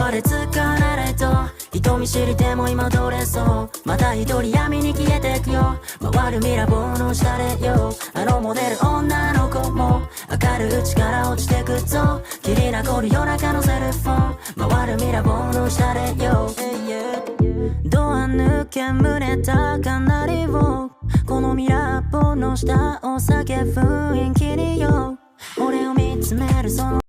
まで使わないと人見知りでも今取れそう。また一人闇に消えてくよ。回るミラーボーの下でよ。あのモデル女の子も明るいうちから落ちてくぞ。霧なこる夜中のセルフォン回るミラーボーの下でよ。ドア抜け胸高鳴りをこのミラーボーの下を叫ぶ雰囲気によ。俺を見つめるその